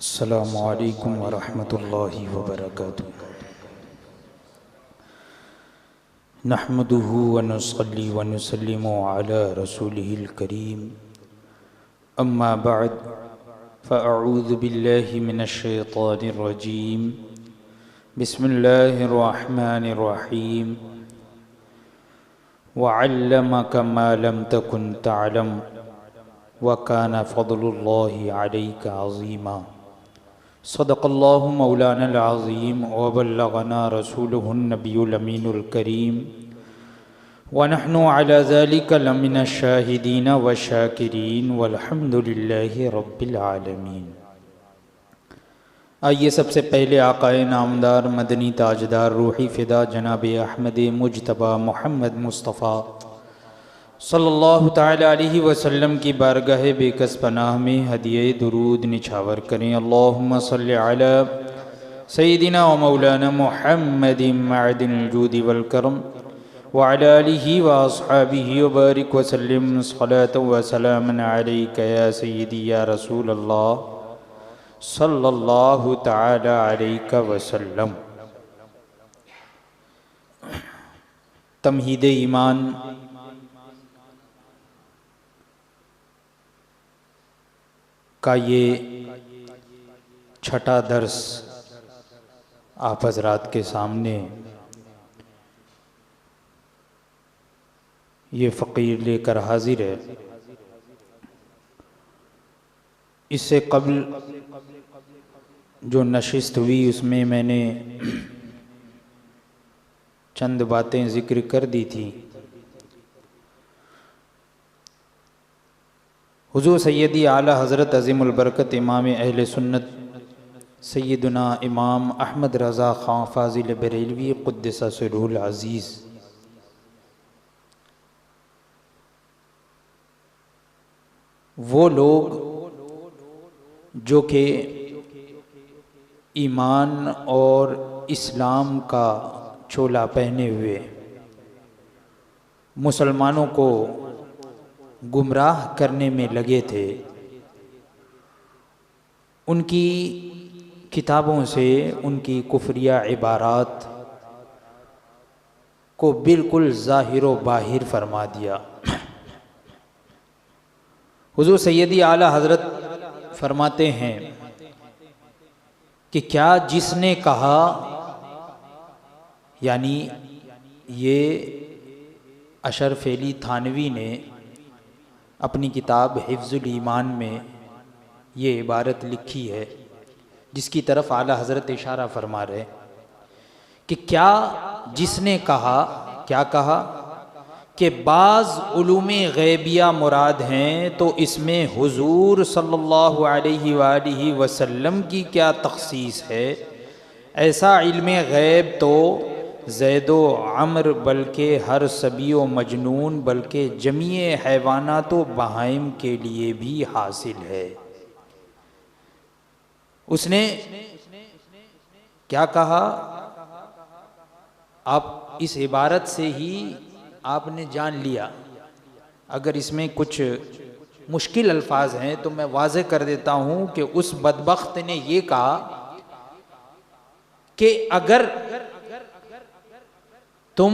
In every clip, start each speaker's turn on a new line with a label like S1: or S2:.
S1: السلام علیکم ورحمۃ اللہ وبرکاتہ۔ نحمده ونصلي ونسلم على رسوله الكريم، اما بعد فاعوذ باللہ من الشیطان الرجیم، بسم اللہ الرحمن الرحیم۔ وعلمك ما لم تكن تعلم وكان فضل الله عليك عظيما۔ صدق اللہ مولانا العظیم وبلغنا رسوله النبی الامین الکریم، ونحن على ذلك لمن الشاہدین والشاکرین والحمد للہ رب العالمین۔ آئیے سب سے پہلے آقائے نامدار مدنی تاجدار روحی فدا جناب احمد مجتبیٰ محمد مصطفیٰ صلی اللہ تعالیٰ علیہ وسلم کی بارگاہ بے کس پناہ میں ہدیہ درود نچھاور کریں۔ اللہم صلی علی سیدنا و مولانا محمد معدن الجود والکرم وعلی آلہ واصحابہ وبارک وسلم صلاة و سلاما علیک یا سیدی یا رسول اللہ صلی اللہ تعالیٰ علیہ وسلم۔ تمہید ایمان کا یہ چھٹا درس آپ حضرات کے سامنے یہ فقیر لے کر حاضر ہے۔ اس سے قبل جو نشست ہوئی اس میں میں نے چند باتیں ذکر کر دی تھی۔ حضور سیدی اعلیٰ حضرت عظیم البرکت امام اہل سنت سیدنا امام احمد رضا خان فاضل بریلوی قدس سرہ العزیز وہ لوگ جو کہ ایمان اور اسلام کا چولا پہنے ہوئے مسلمانوں کو گمراہ کرنے میں لگے تھے، ان کی کتابوں سے ان کی کفریہ عبارات کو بالکل ظاہر و باہر فرما دیا۔ حضور سیدی اعلیٰ حضرت فرماتے ہیں کہ کیا جس نے کہا، یعنی یہ اشرف علی تھانوی نے اپنی کتاب حفظ الایمان میں یہ عبارت لکھی ہے جس کی طرف اعلیٰ حضرت اشارہ فرما رہے کہ کیا جس نے کہا، کیا کہا کہ بعض علوم غیبیہ مراد ہیں تو اس میں حضور صلی اللہ علیہ وآلہ وسلم کی کیا تخصیص ہے؟ ایسا علم غیب تو زید و عمر بلکہ ہر صبی و مجنون بلکہ جمیع حیوانات و بہائم کے لیے بھی حاصل ہے۔ اس نے کیا کہا؟ آپ اس عبارت سے ہی آپ نے جان لیا۔ اگر اس میں کچھ مشکل الفاظ ہیں تو میں واضح کر دیتا ہوں کہ اس بدبخت نے یہ کہا کہ اگر تم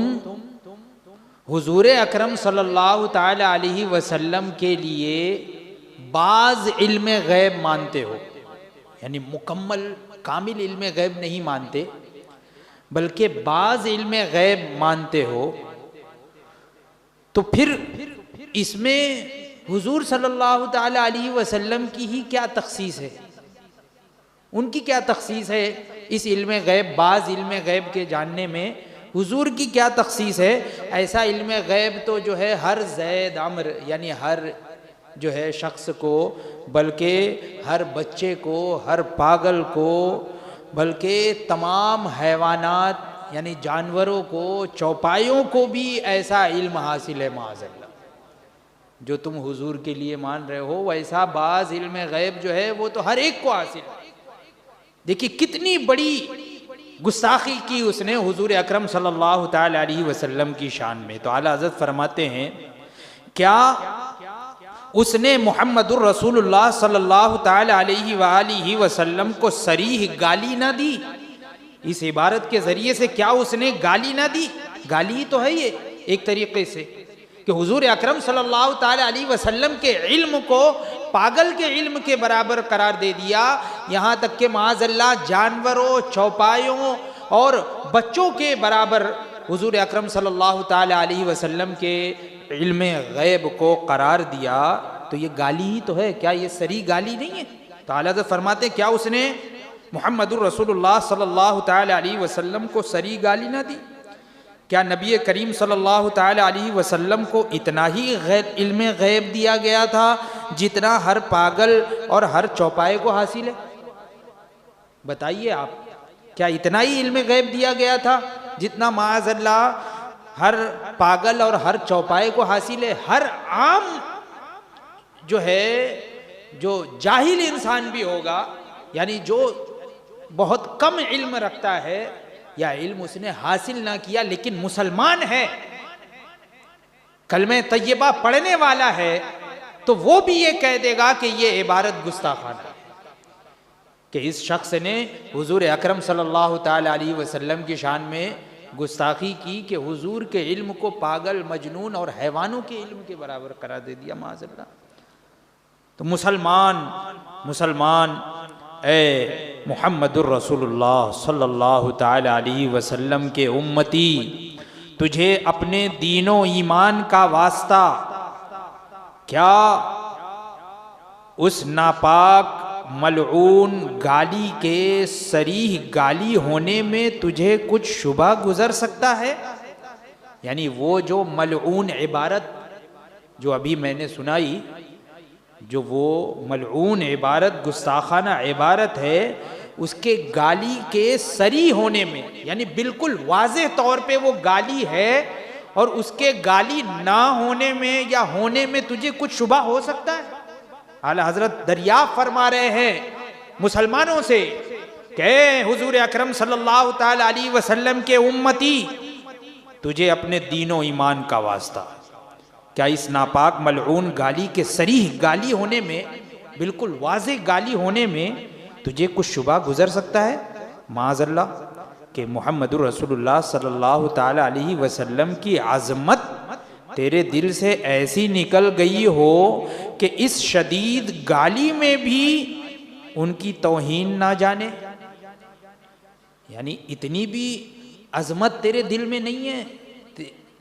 S1: حضور اکرم صلی اللہ تعالی علیہ وسلم کے لیے بعض علم غیب مانتے ہو، یعنی مکمل کامل علم غیب نہیں مانتے بلکہ بعض علم غیب مانتے ہو، تو پھر اس میں حضور صلی اللہ تعالی علیہ وسلم کی ہی کیا تخصیص ہے؟ ان کی کیا تخصیص ہے اس علم غیب، بعض علم غیب کے جاننے میں حضور کی کیا تخصیص ہے؟ ایسا علم غیب تو جو ہے ہر زید عمر یعنی ہر جو ہے شخص کو، بلکہ ہر بچے کو، ہر پاگل کو، بلکہ تمام حیوانات یعنی جانوروں کو، چوپایوں کو بھی ایسا علم حاصل ہے۔ معاذ اللہ، جو تم حضور کے لیے مان رہے ہو ویسا بعض علم غیب جو ہے وہ تو ہر ایک کو حاصل ہے۔ دیکھیے کتنی بڑی گستاخی کی اس نے حضور اکرم صلی اللہ تعالی علیہ وسلم کی شان میں۔ تو اعلیٰ حضرت فرماتے ہیں کیا اس نے محمد الرسول اللہ صلی اللہ تعالی علیہ وآلہ وسلم کو صریح گالی نہ دی؟ اس عبارت کے ذریعے سے کیا اس نے گالی نہ دی؟ گالی تو ہے یہ ایک طریقے سے کہ حضور اکرم صلی اللہ تعالی علیہ وسلم کے علم کو پاگل کے علم کے برابر قرار دے دیا، یہاں تک کہ معاذ اللہ جانوروں، چوپایوں اور بچوں کے برابر حضور اکرم صلی اللہ تعالی علیہ وسلم کے علم غیب کو قرار دیا، تو یہ گالی ہی تو ہے، کیا یہ صریح گالی نہیں ہے؟ تو اعلیٰ حضرت فرماتے ہیں کیا اس نے محمد الرسول اللہ صلی اللہ تعالی علیہ وسلم کو صریح گالی نہ دی؟ کیا نبی کریم صلی اللہ تعالی علیہ وسلم کو اتنا ہی علم غیب دیا گیا تھا جتنا ہر پاگل اور ہر چوپائے کو حاصل ہے؟ بتائیے آپ، کیا اتنا ہی علم غیب دیا گیا تھا جتنا معاذ اللہ ہر پاگل اور ہر چوپائے کو حاصل ہے؟ ہر عام جو ہے، جو جاہل انسان بھی ہوگا، یعنی جو بہت کم علم رکھتا ہے یا علم اس نے حاصل نہ کیا لیکن مسلمان ہے، کلمہ طیبہ پڑھنے والا ہے، تو وہ بھی یہ کہہ دے گا کہ یہ عبارت گستاخانہ ہے، کہ اس شخص نے حضور اکرم صلی اللہ تعالی علیہ وسلم کی شان میں گستاخی کی کہ حضور کے علم کو پاگل، مجنون اور حیوانوں کے علم کے برابر قرار دے دیا معاذ اللہ۔ تو مسلمان اے محمد الرسول اللہ صلی اللہ تعالی علیہ وسلم کے امتی، تجھے اپنے دین و ایمان کا واسطہ کیا اس ناپاک ملعون گالی کے صریح گالی ہونے میں تجھے کچھ شبہ گزر سکتا ہے؟ یعنی وہ جو ملعون عبارت جو ابھی میں نے سنائی، جو وہ ملعون عبارت، گستاخانہ عبارت ہے، اس کے گالی کے صریح ہونے میں، یعنی بالکل واضح طور پہ وہ گالی ہے، اور اس کے گالی نہ ہونے میں یا ہونے میں تجھے کچھ شبہ ہو سکتا ہے؟ اعلیٰ حضرت دریافت فرما رہے ہیں مسلمانوں سے کہ حضور اکرم صلی اللہ تعالی علیہ وسلم کے امتی، تجھے اپنے دین و ایمان کا واسطہ کیا اس ناپاک ملعون گالی کے صریح گالی ہونے میں، بالکل واضح گالی ہونے میں تجھے کچھ شبہ گزر سکتا ہے؟ معاذ اللہ، کہ محمد الرسول اللہ صلی اللہ تعالی علیہ وسلم کی عظمت تیرے دل سے ایسی نکل گئی ہو کہ اس شدید گالی میں بھی ان کی توہین نہ جانے، یعنی اتنی بھی عظمت تیرے دل میں نہیں ہے،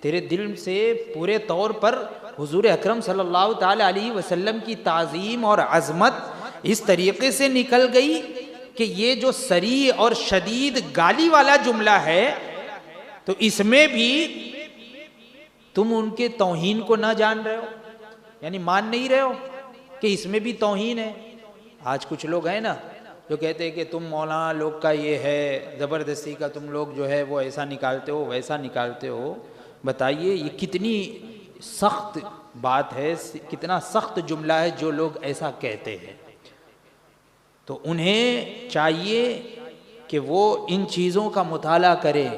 S1: تیرے دل سے پورے طور پر حضور اکرم صلی اللہ تعالی علیہ وسلم کی تعظیم اور عظمت اس طریقے سے نکل گئی کہ یہ جو صریح اور شدید گالی والا جملہ ہے، تو اس میں بھی تم ان کے توہین کو نہ جان رہے ہو، یعنی مان نہیں رہے ہو کہ اس میں بھی توہین ہے۔ آج کچھ لوگ ہیں نا جو کہتے ہیں کہ تم مولانا لوگ کا یہ ہے، زبردستی کا تم لوگ جو ہے وہ ایسا نکالتے ہو، ویسا نکالتے ہو۔ بتائیے یہ کتنی سخت بات ہے، کتنا سخت جملہ ہے جو لوگ ایسا کہتے ہیں۔ تو انہیں چاہیے کہ وہ ان چیزوں کا مطالعہ کریں،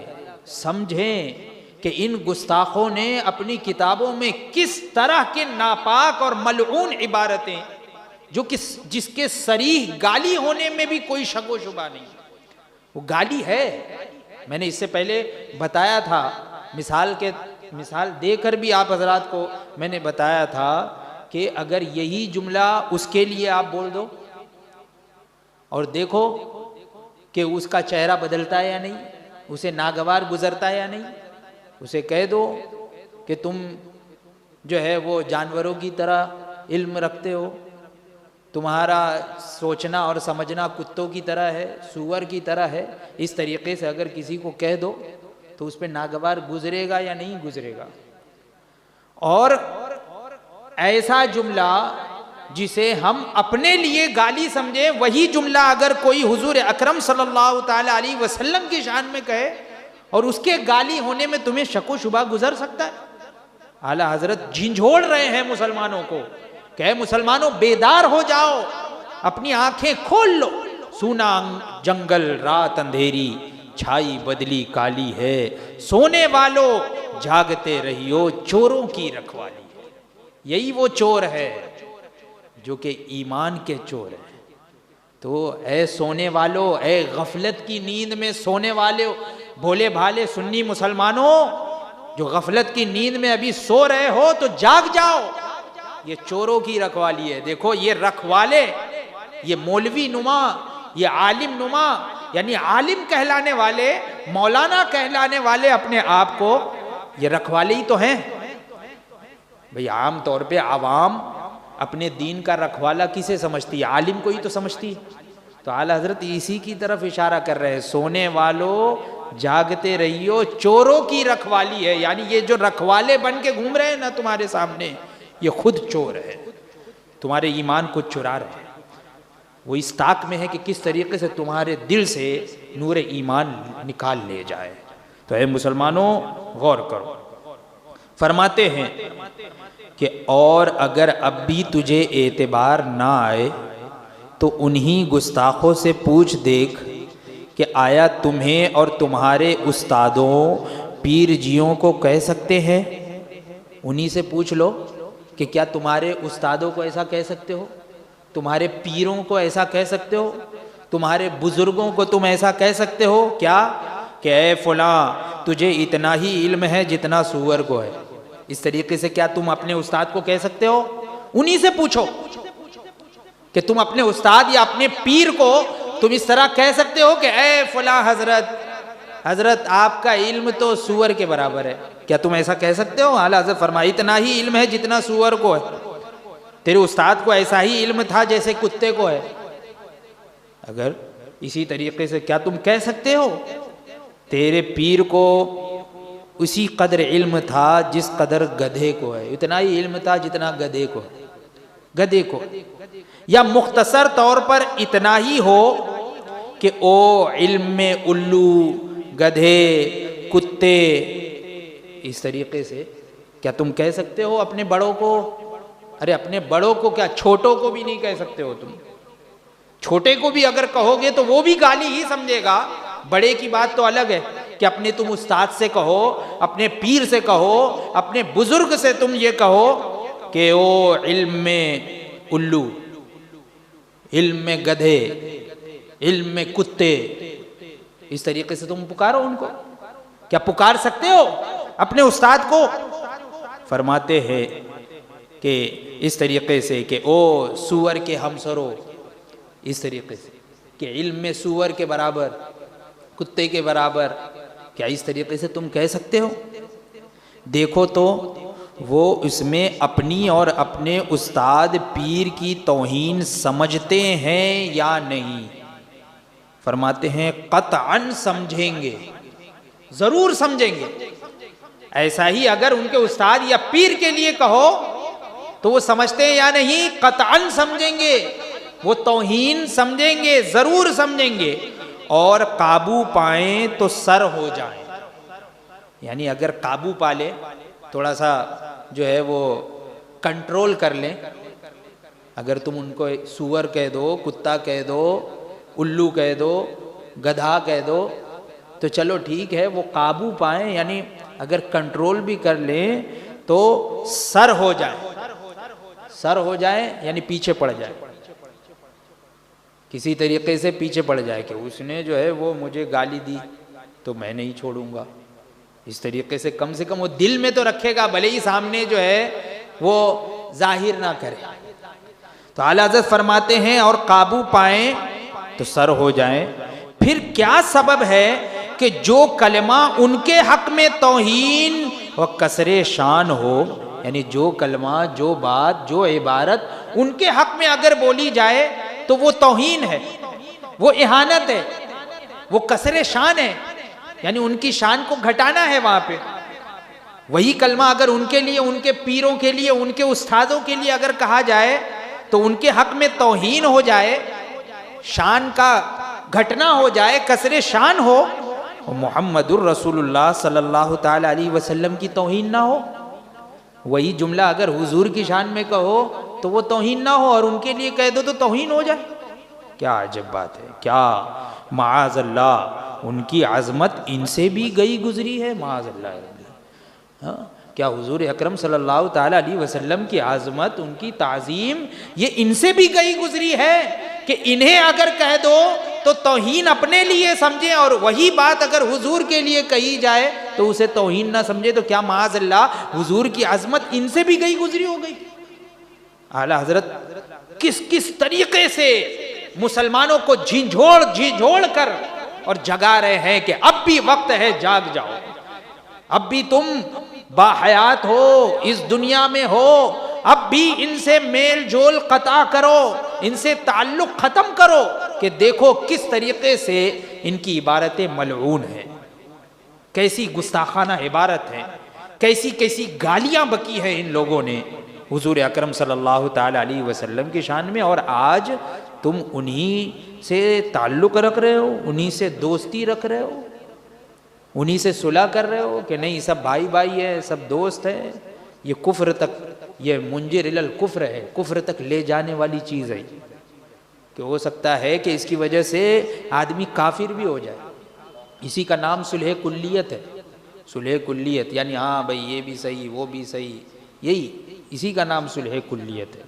S1: سمجھیں کہ ان گستاخوں نے اپنی کتابوں میں کس طرح کے ناپاک اور ملعون عبارتیں، جو جس کے صریح گالی ہونے میں بھی کوئی شک و شبہ نہیں، وہ گالی ہے۔ میں نے اس سے پہلے بتایا تھا، مثال دے کر بھی آپ حضرات کو میں نے بتایا تھا کہ اگر یہی جملہ اس کے لیے آپ بول دو اور دیکھو کہ اس کا چہرہ بدلتا ہے یا نہیں، اسے ناگوار گزرتا ہے یا نہیں، اسے کہہ دو کہ تم جو ہے وہ جانوروں کی طرح علم رکھتے ہو، تمہارا سوچنا اور سمجھنا کتوں کی طرح ہے، سور کی طرح ہے، اس طریقے سے اگر کسی کو کہہ دو تو اس پہ ناگوار گزرے گا یا نہیں گزرے گا؟ اور ایسا جملہ جسے ہم اپنے لیے گالی سمجھیں، وہی جملہ اگر کوئی حضور اکرم صلی اللہ تعالی علیہ وسلم کی شان میں کہے اور اس کے گالی ہونے میں تمہیں شک و شبہ گزر سکتا ہے؟ اعلیٰ حضرت جھنجھوڑ رہے ہیں مسلمانوں کو کہ اے مسلمانوں بیدار ہو جاؤ، اپنی آنکھیں کھول لو، سونا جنگل رات اندھیری چھائی بدلی کالی ہے، سونے والوں جاگتے رہیو چوروں کی رکھوالی ہے۔ یہی وہ چور ہے جو کہ ایمان کے چور ہیں۔ تو اے سونے والو، اے غفلت کی نیند میں سونے والے بھولے بھالے سنی مسلمانوں، جو غفلت کی نیند میں ابھی سو رہے ہو تو جاگ جاؤ، یہ چوروں کی رکھوالی ہے۔ دیکھو یہ رکھوالے، یہ مولوی نما، یہ عالم نما، یعنی عالم کہلانے والے، مولانا کہلانے والے اپنے آپ کو، یہ رکھوالے ہی تو ہیں۔ بھئی عام طور پہ عوام اپنے دین کا رکھوالا کسے سمجھتی ہے؟ عالم کو ہی تو سمجھتی ہے۔ تو اعلیٰ حضرت اسی کی طرف اشارہ کر رہے ہیں، سونے والو جاگتے رہیو، چوروں کی رکھوالی ہے۔ یعنی یہ جو رکھوالے بن کے گھوم رہے ہیں نا تمہارے سامنے، یہ خود چور ہے، تمہارے ایمان کو چرا رہے ہیں۔ وہ اس طاق میں ہے کہ کس طریقے سے تمہارے دل سے نور ایمان نکال لے جائے۔ تو اے مسلمانوں غور کرو، فرماتے ہیں کہ اور اگر اب بھی تجھے اعتبار نہ آئے تو انہی گستاخوں سے پوچھ دیکھ کہ آیا تمہیں اور تمہارے استادوں پیر جیوں کو کہہ سکتے ہیں؟ انہی سے پوچھ لو کہ کیا تمہارے استادوں کو ایسا کہہ سکتے ہو؟ تمہارے پیروں کو ایسا کہہ سکتے ہو؟ تمہارے بزرگوں کو تم ایسا کہہ سکتے ہو کیا کہ اے فلاں تجھے اتنا ہی علم ہے جتنا سور کو ہے؟ اس طریقے سے کیا تم اپنے استاد کو کہہ سکتے ہو؟ انہی سے پوچھو کہ تم اپنے استاد یا اپنے پیر کو تم اس طرح کہہ سکتے ہو کہ اے فلاں حضرت آپ کا علم تو سور کے برابر ہے، کیا تم ایسا کہہ سکتے ہو؟ اعلیٰ حضرت فرمایا اتنا ہی علم ہے جتنا سور کو ہے۔ تیرے استاد کو ایسا ہی علم تھا جیسے کتے کو ہے، اگر اسی طریقے سے کیا تم کہہ سکتے ہو تیرے پیر کو اسی قدر علم تھا جس قدر گدھے کو ہے؟ اتنا ہی علم تھا جتنا گدھے کو ہے، گدھے کو، یا مختصر طور پر اتنا ہی ہو کہ او علم میں الو، گدھے، کتے، اس طریقے سے کیا تم کہہ سکتے ہو اپنے بڑوں کو؟ ارے اپنے بڑوں کو کیا، چھوٹوں کو بھی نہیں کہہ سکتے ہو تم؟ چھوٹے کو بھی اگر کہو گے تو وہ بھی گالی ہی سمجھے گا، بڑے کی بات تو الگ ہے کہ اپنے تم استاد سے کہو، اپنے پیر سے کہو، اپنے بزرگ سے تم یہ کہو کہ او علم میں الو، علم میں گدھے، علم میں کتے، اس طریقے سے تم پکارو ان کو؟ کیا پکار سکتے ہو اپنے استاد کو؟ فرماتے ہیں کہ اس طریقے سے کہ او سور کے ہمسرو، اس طریقے سے کہ علم میں سور کے برابر، کتے کے برابر، کیا اس طریقے سے تم کہہ سکتے ہو؟ دیکھو تو وہ اس میں اپنی اور اپنے استاد پیر کی توہین سمجھتے ہیں یا نہیں؟ فرماتے ہیں قطعاً سمجھیں گے، ضرور سمجھیں گے۔ ایسا ہی اگر ان کے استاد یا پیر کے لیے کہو تو وہ سمجھتے ہیں یا نہیں؟ قطعاً سمجھیں گے، وہ توہین سمجھیں گے، ضرور سمجھیں گے، اور قابو پائیں تو سر ہو جائیں۔ یعنی اگر قابو پا لے، تھوڑا سا جو ہے وہ کنٹرول کر لیں، اگر تم ان کو سور کہہ دو، کتا کہہ دو، الو کہہ دو، گدھا کہہ دو تو چلو ٹھیک ہے، وہ قابو پائیں، یعنی اگر کنٹرول بھی کر لیں تو سر ہو جائیں، سر ہو جائیں یعنی پیچھے پڑ جائے، کسی طریقے سے پیچھے پڑ جائے کہ اس نے جو ہے وہ مجھے گالی دی تو میں نہیں چھوڑوں گا، اس طریقے سے کم وہ دل میں تو رکھے گا، بھلے ہی سامنے جو ہے وہ ظاہر نہ کرے۔ تو اعلیٰ حضرت فرماتے ہیں اور قابو پائیں تو سر ہو جائیں۔ پھر کیا سبب ہے کہ جو کلمہ ان کے حق میں توہین و کسر شان ہو، یعنی جو کلمہ، جو بات، جو عبارت ان کے حق میں اگر بولی جائے تو وہ توہین ہے، وہ اہانت ہے، وہ کسر شان ہے، یعنی ان کی شان کو گھٹانا ہے وہاں پہ۔ وہی کلمہ اگر ان کے لیے، ان کے پیروں کے لیے، ان کے استادوں کے لیے اگر کہا جائے تو ان کے حق میں توہین ہو جائے، شان کا گھٹنا ہو جائے، کسر شان ہو، محمد الرسول اللہ صلی اللہ تعالی علیہ وسلم کی توہین نہ ہو۔ وہی جملہ اگر حضور کی شان میں کہو تو وہ توہین نہ ہو، اور ان کے لیے کہہ دو تو توہین ہو جائے۔ کیا عجب بات ہے، کیا معاذ اللہ، ان کی عظمت ان سے بھی گئی گزری ہے، معاذ اللہ۔ کیا حضور اکرم صلی اللہ تعالی علیہ وسلم کی عظمت، ان کی تعظیم یہ ان سے بھی گئی گزری ہے کہ انہیں اگر کہہ دو تو توہین اپنے لیے سمجھیں، اور وہی بات اگر حضور کے لیے کہی جائے تو اسے توہین نہ سمجھے؟ تو کیا معاذ اللہ حضور کی عظمت ان سے بھی گئی گزری ہو گئی؟ اعلیٰ حضرت کس طریقے سے مسلمانوں کو جھنجھوڑ کر اور جگا رہے ہیں کہ اب بھی وقت ہے، جاگ جاؤ، اب بھی تم باحیات ہو، اس دنیا میں ہو، اب بھی ان سے میل جول قطع کرو، ان سے تعلق ختم کرو، کہ دیکھو کس طریقے سے ان کی عبارتیں ملعون ہیں، کیسی گستاخانہ عبارت ہے، کیسی گالیاں بکی ہیں ان لوگوں نے حضور اکرم صلی اللہ تعالی علیہ وسلم کی شان میں، اور آج تم انہی سے تعلق رکھ رہے ہو، انہی سے دوستی رکھ رہے ہو، انہی سے صلح کر رہے ہو کہ نہیں سب بھائی بھائی ہے، سب دوست ہے۔ یہ کفر تک، یہ منجر الی الکفر ہے، کفر تک لے جانے والی چیز ہے، کہ ہو سکتا ہے کہ اس کی وجہ سے آدمی کافر بھی ہو جائے۔ اسی کا نام صلح کلیت ہے، صلح کلیت، یعنی ہاں بھائی یہ بھی صحیح وہ بھی صحیح، یہی اسی کا نام صلح کلیت ہے۔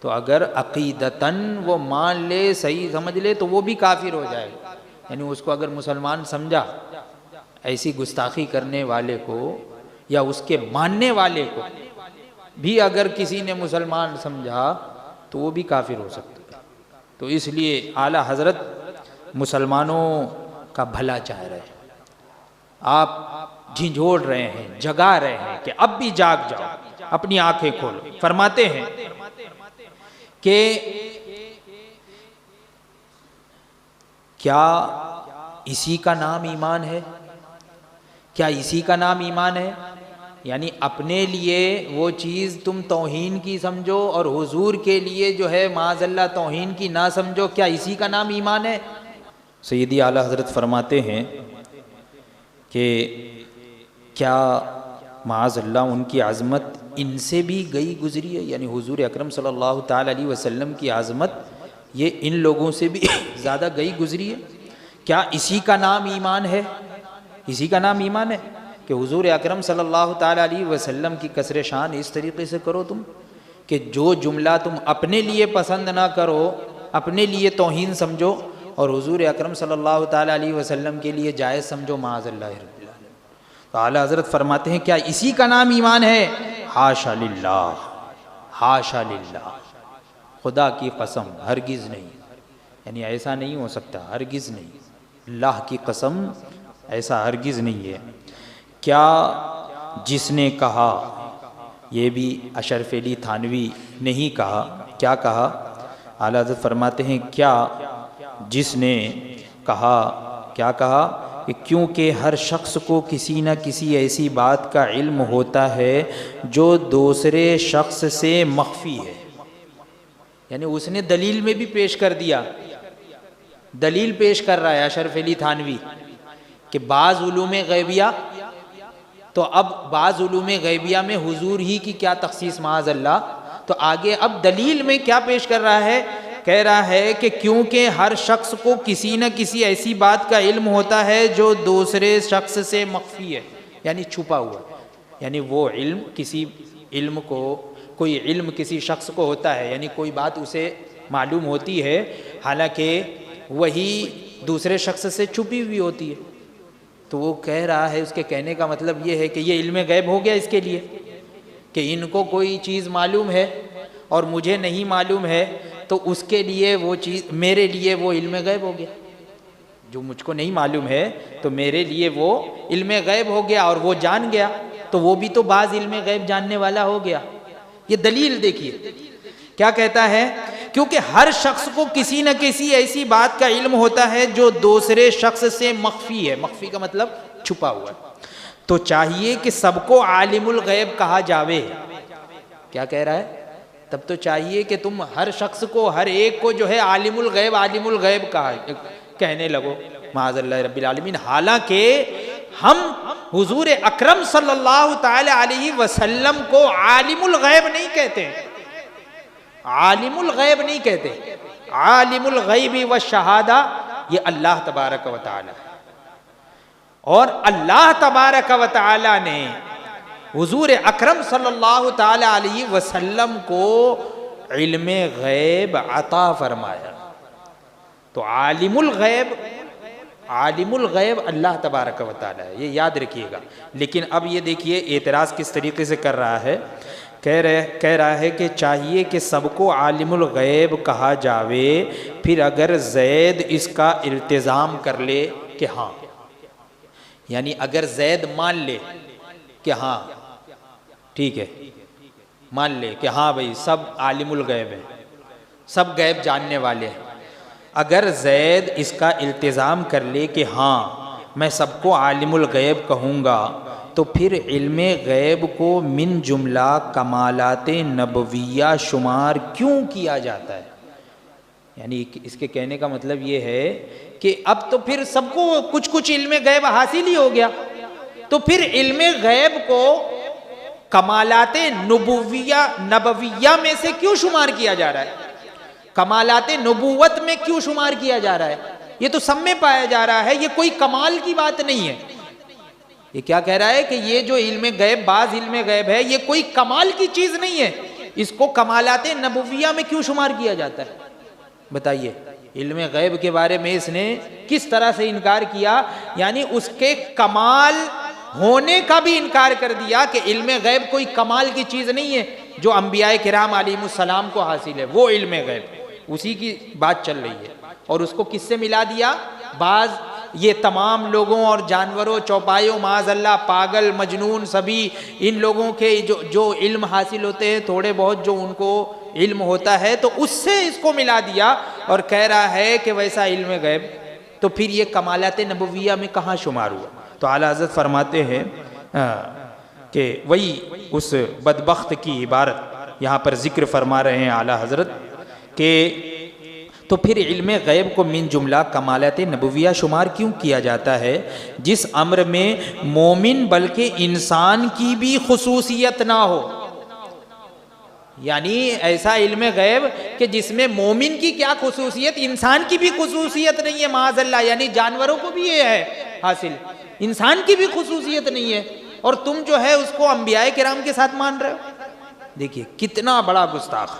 S1: تو اگر عقیدتاً وہ مان لے، صحیح سمجھ لے، تو وہ بھی کافر ہو جائے گا، یعنی اس کو اگر مسلمان سمجھا، ایسی گستاخی کرنے والے کو یا اس کے ماننے والے کو بھی اگر کسی نے مسلمان سمجھا تو وہ بھی کافر ہو سکتا ہے۔ تو اس لیے اعلیٰ حضرت مسلمانوں کا بھلا چاہ رہے ہیں، آپ جھنجھوڑ رہے ہیں، جگا رہے ہیں کہ اب بھی جاگ جاؤ، اپنی آنکھیں کھولو۔ فرماتے ہیں کہ کیا اسی کا نام ایمان ہے؟ کیا اسی کا نام ایمان ہے؟ یعنی اپنے لیے وہ چیز تم توہین کی سمجھو اور حضور کے لیے جو ہے معاذ اللہ توہین کی نہ سمجھو، کیا اسی کا نام ایمان ہے؟ سیدی اعلیٰ حضرت فرماتے ہیں کہ کیا معاذ اللہ ان کی عظمت ان سے بھی گئی گزری ہے، یعنی حضور اکرم صلی اللہ تعالی علیہ وسلم کی عظمت یہ ان لوگوں سے بھی زیادہ گئی گزری ہے؟ کیا اسی کا نام ایمان ہے؟ اسی کا نام ایمان ہے کہ حضور اکرم صلی اللہ تعالی علیہ وسلم کی کسر شان اس طریقے سے کرو تم کہ جو جملہ تم اپنے لیے پسند نہ کرو، اپنے لیے توہین سمجھو، اور حضور اکرم صلی اللہ تعالی علیہ وسلم کے لیے جائز سمجھو، معاذ اللہ رب العالمین۔ تو اعلیٰ حضرت فرماتے ہیں کیا اسی کا نام ایمان ہے؟ حاشا للہ، حاشا للہ، خدا کی قسم ہرگز نہیں، یعنی ایسا نہیں ہو سکتا، ہرگز نہیں، اللہ کی قسم ایسا ہرگز نہیں ہے۔ کیا جس نے کہا، یہ بھی اشرف علی تھانوی نے ہی کہا، کیا کہا؟ اعلیٰ حضرت فرماتے ہیں کیا جس نے کہا، کیا کہا کہ کیونکہ ہر شخص کو کسی نہ کسی ایسی بات کا علم ہوتا ہے جو دوسرے شخص سے مخفی ہے، یعنی اس نے دلیل میں بھی پیش کر دیا، دلیل پیش کر رہا ہے اشرف علی تھانوی کہ بعض علوم غیبیہ، تو اب بعض علوم غیبیہ میں حضور ہی کی کیا تخصیص معاذ اللہ، تو آگے اب دلیل میں کیا پیش کر رہا ہے؟ کہہ رہا ہے کہ کیونکہ ہر شخص کو کسی نہ کسی ایسی بات کا علم ہوتا ہے جو دوسرے شخص سے مخفی ہے، یعنی چھپا ہوا، یعنی وہ علم کسی علم کو، کوئی علم کسی شخص کو ہوتا ہے، یعنی کوئی بات اسے معلوم ہوتی ہے حالانکہ وہی دوسرے شخص سے چھپی ہوئی ہوتی ہے، تو وہ کہہ رہا ہے، اس کے کہنے کا مطلب یہ ہے کہ یہ علم غیب ہو گیا اس کے لیے، کہ ان کو کوئی چیز معلوم ہے اور مجھے نہیں معلوم ہے، تو اس کے لیے وہ چیز، میرے لیے وہ علم غیب ہو گیا، جو مجھ کو نہیں معلوم ہے تو میرے لیے وہ علم غیب ہو گیا، اور وہ جان گیا تو وہ بھی تو بعض علم غیب جاننے والا ہو گیا۔ یہ دلیل دیکھیے کیا کہتا ہے، کیونکہ ہر شخص کو کسی نہ کسی ایسی بات کا علم ہوتا ہے جو دوسرے شخص سے مخفی ہے، مخفی کا مطلب چھپا ہوا ہے، تو چاہیے کہ سب کو عالم الغیب کہا جاوے۔ کیا کہہ رہا ہے؟ تب تو چاہیے کہ تم ہر شخص کو، ہر ایک کو جو ہے عالم الغیب کہنے لگو، معاذ اللہ رب العالمین، حالانکہ ہم حضور اکرم صلی اللہ تعالی علیہ وسلم کو عالم الغیب نہیں کہتے، عالم الغیب نہیں کہتے، عالم الغیب والشہادہ یہ اللہ تبارک و تعالی ہے، اور اللہ تبارک و تعالی نے حضور اکرم صلی اللہ تعالی علیہ وسلم کو علم غیب عطا فرمایا. تو عالم الغیب اللہ تبارک و تعالی ہے، یہ یاد رکھیے گا. لیکن اب یہ دیکھیے اعتراض کس طریقے سے کر رہا ہے. کہہ رہا ہے کہ چاہیے کہ سب کو عالم الغیب کہا جاوے، پھر اگر زید اس کا التزام کر لے کہ ہاں، یعنی اگر زید مان لے کہ ہاں ٹھیک ہے، مان لے کہ ہاں بھائی سب عالم الغیب ہیں، سب غیب جاننے والے ہیں، اگر زید اس کا التزام کر لے کہ ہاں میں سب کو عالم الغیب کہوں گا، تو پھر علم غیب کو من جملہ کمالات نبویہ شمار کیوں کیا جاتا ہے؟ یعنی اس کے کہنے کا مطلب یہ ہے کہ اب تو پھر سب کو کچھ کچھ علم غیب حاصل ہی ہو گیا، تو پھر علم غیب کو کمالات نبویہ میں سے کیوں شمار کیا جا رہا ہے؟ کمالات نبوت میں کیوں شمار کیا جا رہا ہے؟ یہ تو سب میں پایا جا رہا ہے، یہ کوئی کمال کی بات نہیں ہے. یہ کیا کہہ رہا ہے کہ یہ جو علم غیب، بعض علم غیب ہے، یہ کوئی کمال کی چیز نہیں ہے، اس کو کمالات نبویہ میں کیوں شمار کیا جاتا ہے؟ بتائیے. علم غیب کے بارے میں اس نے کس طرح سے انکار کیا، یعنی اس کے کمال ہونے کا بھی انکار کر دیا کہ علم غیب کوئی کمال کی چیز نہیں ہے جو انبیاء کرام علیہم السلام کو حاصل ہے، وہ علم غیب اسی کی بات چل رہی ہے. اور اس کو کس سے ملا دیا؟ بعض یہ تمام لوگوں اور جانوروں، چوپایوں، معاذ اللہ پاگل مجنون سبھی ان لوگوں کے جو علم حاصل ہوتے ہیں، تھوڑے بہت جو ان کو علم ہوتا ہے، تو اس سے اس کو ملا دیا اور کہہ رہا ہے کہ ویسا علم غیب، تو پھر یہ کمالات نبویہ میں کہاں شمار ہوا؟ تو اعلیٰ حضرت فرماتے ہیں کہ وہی اس بدبخت کی عبارت یہاں پر ذکر فرما رہے ہیں اعلیٰ حضرت کہ تو پھر علم غیب کو من جملہ کمالات نبویہ شمار کیوں کیا جاتا ہے جس امر میں مومن بلکہ انسان کی بھی خصوصیت نہ ہو؟ یعنی ایسا علم غیب کہ جس میں مومن کی کیا خصوصیت، انسان کی بھی خصوصیت نہیں ہے معاذ اللہ، یعنی جانوروں کو بھی یہ ہے حاصل، انسان کی بھی خصوصیت نہیں ہے، اور تم جو ہے اس کو انبیاء کرام کے ساتھ مان رہے ہو. دیکھیے کتنا بڑا گستاخ.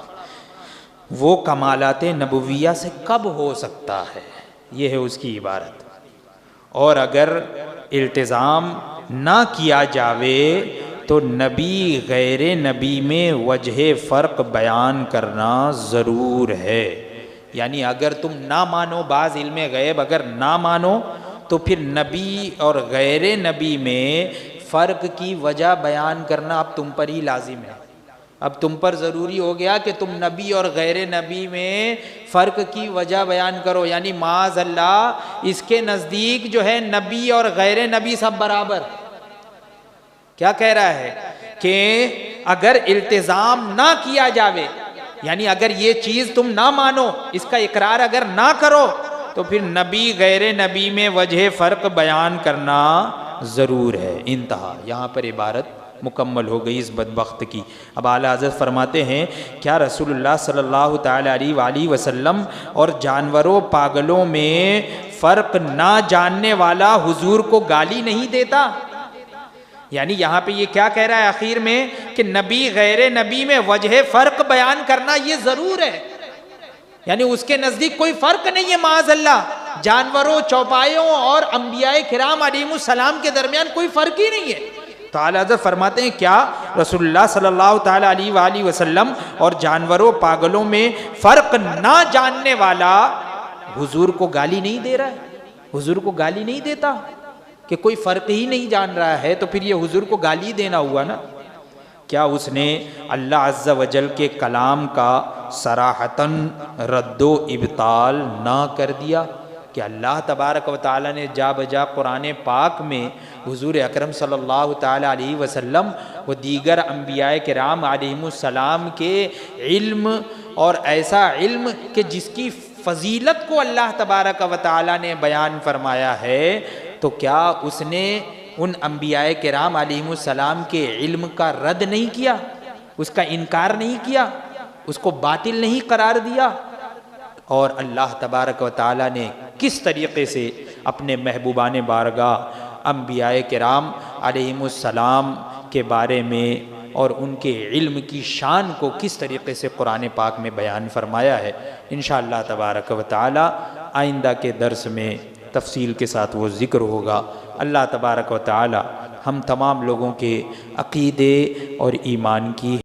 S1: وہ کمالات نبویہ سے کب ہو سکتا ہے؟ یہ ہے اس کی عبارت. اور اگر التزام نہ کیا جاوے تو نبی غیر نبی میں وجہ فرق بیان کرنا ضرور ہے. یعنی اگر تم نہ مانو بعض علم غیب، اگر نہ مانو تو پھر نبی اور غیر نبی میں فرق کی وجہ بیان کرنا اب تم پر ہی لازم ہے. اب تم پر ضروری ہو گیا کہ تم نبی اور غیر نبی میں فرق کی وجہ بیان کرو. یعنی معاذ اللہ اس کے نزدیک جو ہے نبی اور غیر نبی سب برابر. کیا کہہ رہا ہے کہ اگر التزام نہ کیا جاوے، یعنی اگر یہ چیز تم نہ مانو، اس کا اقرار اگر نہ کرو، تو پھر نبی غیر نبی میں وجہ فرق بیان کرنا ضرور ہے. انتہا. یہاں پر عبارت مکمل ہو گئی اس بدبخت کی. اب اعلیٰ حضرت فرماتے ہیں کیا رسول اللہ صلی اللہ تعالی علیہ وآلہ وسلم اور جانوروں پاگلوں میں فرق نہ جاننے والا حضور کو گالی نہیں دیتا؟ یعنی یہاں پہ یہ کیا کہہ رہا ہے آخر میں کہ نبی غیر نبی میں وجہ فرق بیان کرنا یہ ضرور ہے. یعنی اس کے نزدیک کوئی فرق نہیں ہے معاذ اللہ، جانوروں، چوپایوں اور انبیاء کرام علیہم السلام کے درمیان کوئی فرق ہی نہیں ہے. تو اعلیٰ حضرت فرماتے ہیں کیا رسول اللہ صلی اللہ تعالی علیہ وآلہ وسلم اور جانوروں پاگلوں میں فرق نہ جاننے والا حضور کو گالی نہیں دے رہا ہے؟ حضور کو گالی نہیں دیتا کہ کوئی فرق ہی نہیں جان رہا ہے، تو پھر یہ حضور کو گالی دینا ہوا نا. کیا اس نے اللہ عز و جل کے کلام کا صراحتاً رد و ابطال نہ کر دیا کہ اللہ تبارک و تعالیٰ نے جا بجا قرآن پاک میں حضور اکرم صلی اللہ تعالی علیہ وسلم و دیگر انبیاء کرام علیہم السلام کے علم، اور ایسا علم کہ جس کی فضیلت کو اللہ تبارک و تعالیٰ نے بیان فرمایا ہے، تو کیا اس نے ان انبیاء کرام علیہم السلام کے علم کا رد نہیں کیا، اس کا انکار نہیں کیا، اس کو باطل نہیں قرار دیا؟ اور اللہ تبارک و تعالیٰ نے کس طریقے سے اپنے محبوبان بارگاہ انبیاء کرام علیہم السلام کے بارے میں اور ان کے علم کی شان کو کس طریقے سے قرآن پاک میں بیان فرمایا ہے، انشاءاللہ تبارک و تعالی آئندہ کے درس میں تفصیل کے ساتھ وہ ذکر ہوگا۔ اللہ تبارک و تعالی ہم تمام لوگوں کے عقیدے اور ایمان کی